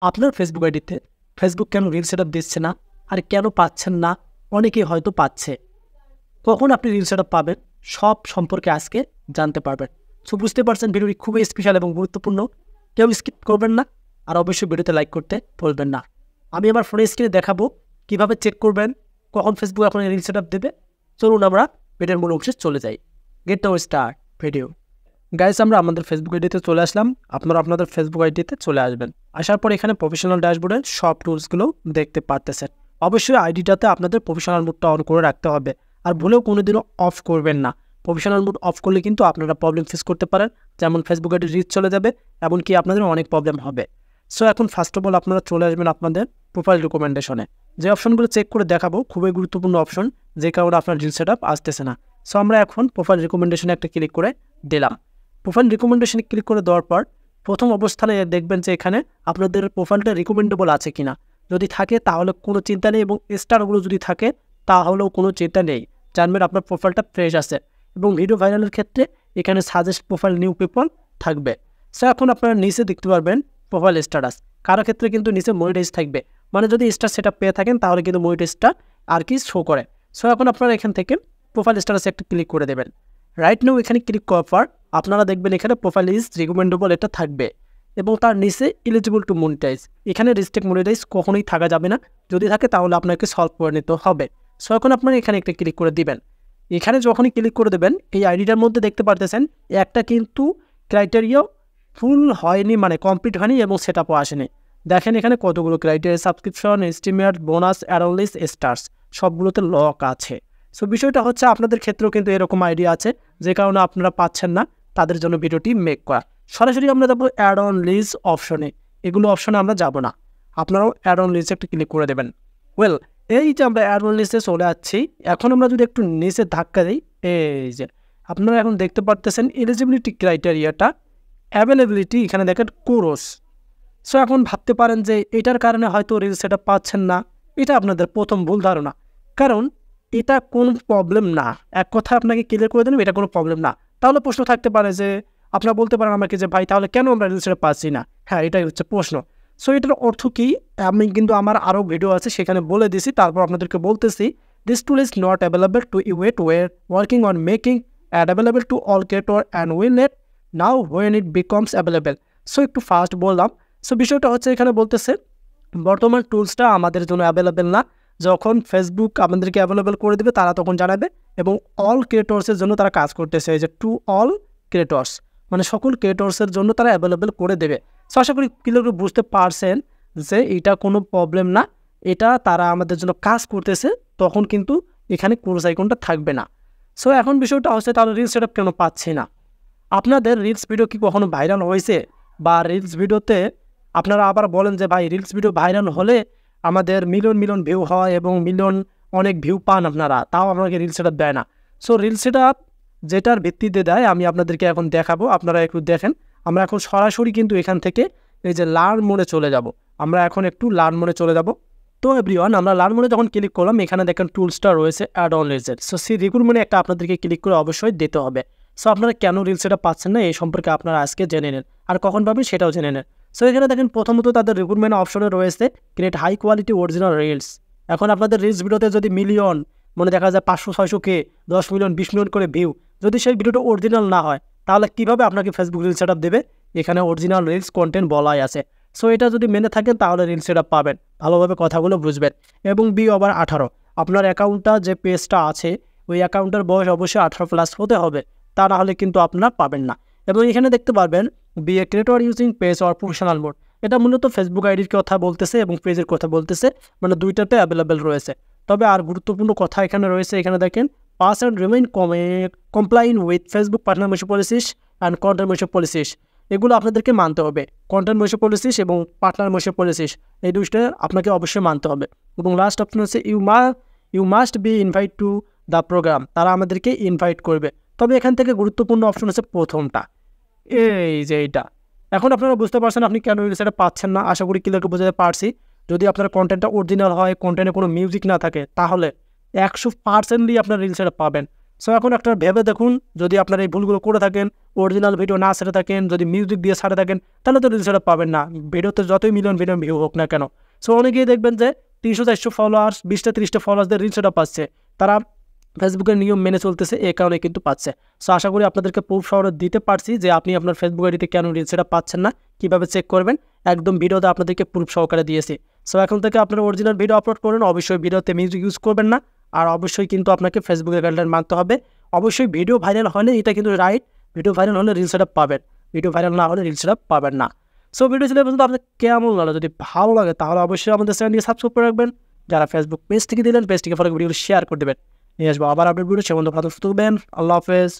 আপনার ফেসবুক আইডিতে ফেসবুক কেন রিল সেটআপ দিচ্ছে না আর কেন পাচ্ছেন না? অনেকেই হয়তো পাচ্ছে। কখন আপনি রিল সেটআপ পাবেন সব সম্পর্কে আজকে জানতে পারবেন। সো বুঝতে পারছেন ভিডিওটি খুবই স্পেশাল এবং গুরুত্বপূর্ণ। কেউ স্কিপ করবেন না আর অবশ্যই ভিডিওতে লাইক করতে ভুলবেন না। আমি আমার ফোনের স্ক্রিনে দেখাবো কিভাবে চেক করবেন কখন ফেসবুক আপনাকে রিল সেটআপ দেবে। চলুন আমরা ভিডিওর মূল অংশে চলে যাই। Gate hour start video. Guys, আমরা আমাদের ফেসবুক আইডিতে চলে আসলাম। আপনারা আপনাদের ফেসবুক আইডিতে চলে আসবেন। আসার পর এখানে প্রফেশনাল ড্যাশবোর্ডের সব টুলসগুলো দেখতে পারতেছেন। অবশ্যই আইডিটাতে আপনাদের প্রফেশনাল মোডটা অন করে রাখতে হবে, আর ভুলেও কোনোদিনও অফ করবেন না। প্রফেশনাল মোড অফ করলে কিন্তু আপনারা প্রবলেম ফেস করতে পারেন, যেমন ফেসবুক আইডি রিচ চলে যাবে, এমনকি আপনাদের অনেক প্রবলেম হবে। সো এখন ফার্স্ট অফ অল আপনারা চলে আসবেন আপনাদের প্রোফাইল রিকমেন্ডেশনে। যে অপশনগুলো চেক করে দেখাবো খুবই গুরুত্বপূর্ণ অপশন, যে কারণে আপনার রিল সেটআপ আসতেছে না। সো আমরা এখন প্রোফাইল রিকমেন্ডেশনে একটা ক্লিক করে দিলাম। প্রোফাইল রিকমেন্ডেশনে ক্লিক করে দেওয়ার পর প্রথম অবস্থানে দেখবেন যে এখানে আপনাদের প্রোফাইলটা রিকমেন্ডেবল আছে কিনা। যদি থাকে তাহলে কোনো চিন্তা নেই, এবং স্টারগুলো যদি থাকে তাহলেও কোনো চিন্তা নেই। জানবেন আপনার প্রোফাইলটা ফ্রেশ আছে। এবং ভিডিও ভাইরালের ক্ষেত্রে এখানে সাজেস্ট প্রোফাইল নিউ পিপল থাকবে। সো এখন আপনারা নিচে দেখতে পারবেন প্রোফাইল স্ট্যাটাস। কারো ক্ষেত্রে কিন্তু নিচে মনিটাইজ থাকবে, মানে যদি স্টার সেট আপ পেয়ে থাকেন তাহলে কিন্তু মনিটাইজটা আর কি শো করে। সো এখন আপনারা এখান থেকে প্রোফাইল স্ট্যাটাসে একটা ক্লিক করে দেবেন। রাইট নাও এখানে ক্লিক করার পর আপনারা দেখবেন এখানে প্রোফাইল ইজ রিকমেন্ডেবল এটা থাকবে, এবং তার নিচে এলিজিবল টু মনিটাইজ। এখানে রিস্ট্রিক্ট মনিটাইজ কখনোই থাকা যাবে না, যদি থাকে তাহলে আপনাকে সলভ করে নিতে হবে। সো এখন আপনারা এখানে একটা ক্লিক করে দিবেন। এখানে যখনই ক্লিক করে দেবেন এই আইডিটার মধ্যে দেখতে পারতেছেন একটা কিন্তু ক্রাইটেরিয়া ফুল হয়নি, মানে কমপ্লিট হয়নি, এবং সেট আপও আসেনি। দেখেন এখানে কতগুলো ক্রাইটেরিয়া, সাবস্ক্রিপশন, এস্টিমেট, বোনাস, অ্যারোলিস, স্টার্স সবগুলোতে লক আছে। সো বিষয়টা হচ্ছে আপনাদের ক্ষেত্রেও কিন্তু এরকম আইডিয়া আছে, যে কারণে আপনারা পাচ্ছেন না, তাদের জন্য ভিডিওটি মেক করা। সরাসরি আমরা যাবো অ্যাড অন লিস্ট অপশনে। এগুলো অপশনে আমরা যাব না, আপনারাও অ্যাড অন লিস্টে একটা ক্লিক করে দেবেন। ওয়েল, এই যে আমরা অ্যাড অন লিস্টে চলে যাচ্ছি। এখন আমরা যদি একটু নিচে ধাক্কা দিই, এই যে আপনারা এখন দেখতে পারতেছেন এলিজিবিলিটি ক্রাইটেরিয়াটা, অ্যাভেলেবিলিটি এখানে দেখেন কোরস। সো এখন ভাবতে পারেন যে এটার কারণে হয়তো রিল সেটআপ পাচ্ছেন না। এটা আপনাদের প্রথম ভুল ধারণা, কারণ এটা কোনো প্রবলেম না। এক কথা আপনাকে ক্লিয়ার করে দেবেন, এটা কোনো প্রবলেম না। তাহলে প্রশ্ন থাকতে পারে যে আপনারা বলতে পারেন আমাকে যে ভাই তাহলে কেন আমরা রিল সেটআপ পাচ্ছি না? হ্যাঁ, এটাই হচ্ছে প্রশ্ন। সো এটার অর্থ কী আমি কিন্তু আমার আরও ভিডিও আছে সেখানে বলে দিছি, তারপর আপনাদেরকে বলতেছি this tool is not available to you yet we're working on making it available to all creator and will let know when it becomes available. So একটু ফাস্ট বললাম। সো বিষয়টা হচ্ছে এখানে বলতেছে বর্তমান টুলসটা আমাদের জন্য অ্যাভেলেবেল না। যখন ফেসবুক আমাদেরকে অ্যাভেলেবেল করে দেবে তারা তখন জানাবে, এবং অল ক্রিয়েটর্সের জন্য তারা কাজ করতেছে। এই যে টু অল ক্রিয়েটর্স, মানে সকল ক্রিয়েটর্সের জন্য তারা অ্যাভেলেবেল করে দেবে। সো আশা করি ক্লিয়ার বুঝতে পারছেন যে এটা কোনো প্রবলেম না, এটা তারা আমাদের জন্য কাজ করতেছে। তখন কিন্তু এখানে কোর্স আইকনটা থাকবে না। সো এখন বিষয়টা হচ্ছে তাহলে রিল সেটআপ কেন পাচ্ছি না? আপনাদের রিলস ভিডিও কি কখনো ভাইরাল হয়েছে? বা রিলস ভিডিওতে আপনারা আবার বলেন যে ভাই রিলস ভিডিও ভাইরাল হলে আমাদের মিলিয়ন মিলিয়ন ভিউ হয় এবং মিলিয়ন অনেক ভিউ পান আপনারা, তাও আপনাকে রিল সেটআপ দেয় না। সো রিল সেটআপ যেটার ভিত্তিতে দেয় আমি আপনাদেরকে এখন দেখাবো, আপনারা একটু দেখেন। আমরা এখন সরাসরি কিন্তু এখান থেকে এই যে লার্ন মোডে চলে যাব। আমরা এখন একটু লার্ন মোডে চলে যাব। তো এভরিওয়ান, আমরা লার্ন মোডে যখন ক্লিক করলাম এখানে দেখেন টুলসটা রয়েছে অ্যাড অন লিস্ট। সো সেই রিক্রুটমেন্টে একটা আপনাদেরকে ক্লিক করে অবশ্যই দিতে হবে। সো আপনারা কেন রিল সেটআপ পাচ্ছেন না এই সম্পর্কে আপনারা আজকে জেনে নেন, আর কখন পাবেন সেটাও জেনে নেন। সো এখানে দেখেন প্রথমত তাদের রিক্রুটমেন্ট অপশনে রয়েছে create high quality original reels. এখন আপনাদের রিলস ভিডিওতে যদি মিলিয়ন, মনে দেখা যায় 500-600K, 10 মিলিয়ন 20 মিলিয়ন করে ভিউ, যদি সেই ভিডিওটা অরিজিনাল না হয় তাহলে কীভাবে আপনাকে ফেসবুক রিল সেটআপ দেবে? এখানে অরিজিনাল রিলস কন্টেন্ট বলাই আছে। সো এটা যদি মেনে থাকেন তাহলে রিল সেটআপ পাবেন। ভালোভাবে কথাগুলো বুঝবেন। এবং B/18 আপনার অ্যাকাউন্টটা যে পেজটা আছে ওই অ্যাকাউন্টের বয়স অবশ্যই 18+ হতে হবে, তা না হলে কিন্তু আপনারা পাবেন না। এবং এখানে দেখতে পারবেন be a creator using page or professional mode. এটা মূলত ফেসবুক আইডির কথা বলতেছে এবং পেজের কথা বলতেছে, মানে দুইটাতে অ্যাভেলেবেল রয়েছে। তবে আর গুরুত্বপূর্ণ কথা এখানে রয়েছে, এখানে দেখেন pass and remain compliant with Facebook partnership policies and content policies. এগুলো আপনাদেরকে মানতে হবে। কন্টেন্ট পলিসিস এবং পার্টনারশিপ পলিসিস, এই দুইটা আপনাকে অবশ্যই মানতে হবে। এবং লাস্ট অপশন হচ্ছে you must be invite to the program. তারা আমাদেরকে ইনভাইট করবে। তবে এখান থেকে গুরুত্বপূর্ণ অপশন হচ্ছে প্রথমটা, এই যে এইটা। এখন আপনারা বুঝতে পারছেন আপনি কেন রিল সেটআপ পাচ্ছেন না। আশা করি ক্লিয়ার বোঝাতে পারছি। যদি আপনার কন্টেন্টটা অরিজিনাল হয়, কন্টেন্টে কোনো মিউজিক না থাকে, তাহলে 100% আপনার রিল সেটআপ পাবেন। সো এখন একটা ভেবে দেখুন, যদি আপনার এই ভুলগুলো করে থাকেন, অরিজিনাল ভিডিও না ছেড়ে থাকেন, যদি মিউজিক দিয়ে ছাড়ে থাকেন, তাহলে তো রিল সেট আপ পাবেন না, ভিডিওতে যতই মিলিয়ন ভিউ হোক না কেন। সো অনেকেই দেখবেন যে 300-400 ফলোয়ার্স, 20-30টা ফলোয়ার্সদের রিল সেট আপ পাচ্ছে, তারা ফেসবুকের নিয়ম মেনে চলতেছে, এই কারণে কিন্তু পাচ্ছে। সো আশা করি আপনাদেরকে প্রুফ সহ দিতে পারছি যে আপনি আপনার ফেসবুক আইডিতে কেন রিল সেট আপ পাচ্ছেন না, কীভাবে চেক করবেন, একদম ভিডিওতে আপনাদেরকে প্রুফ সহকারে দিয়েছি। সো এখন থেকে আপনার অরিজিনাল ভিডিও আপলোড করুন, অবশ্যই ভিডিওতে মিউজিক ইউজ করবেন না, আর অবশ্যই কিন্তু আপনাকে ফেসবুকের গাইডলাইন মানতে হবে। অবশ্যই ভিডিও ভাইরাল হলে এটা কিন্তু রাইট, ভিডিও ভাইরাল হলে রিল সেট আপ পাবেন, ভিডিও ভাইরাল না হলে রিল সেট আপ পাবেন না। সো ভিডিও ছিল পর্যন্ত আপনার কেমন লাগলো, যদি ভালো লাগে তাহলে অবশ্যই আমাদের চ্যানেলটিকে সাবস্ক্রাইব করে রাখবেন। যারা ফেসবুক পেজ থেকে দিলেন, পেজটিকে ফলো ভিডিওগুলো শেয়ার করে দেবেন। নিয়ে আসবো আবার আপডেট ভিডিও, সে বন্ধু ভালো থাকবেন। আল্লাহ হাফেজ।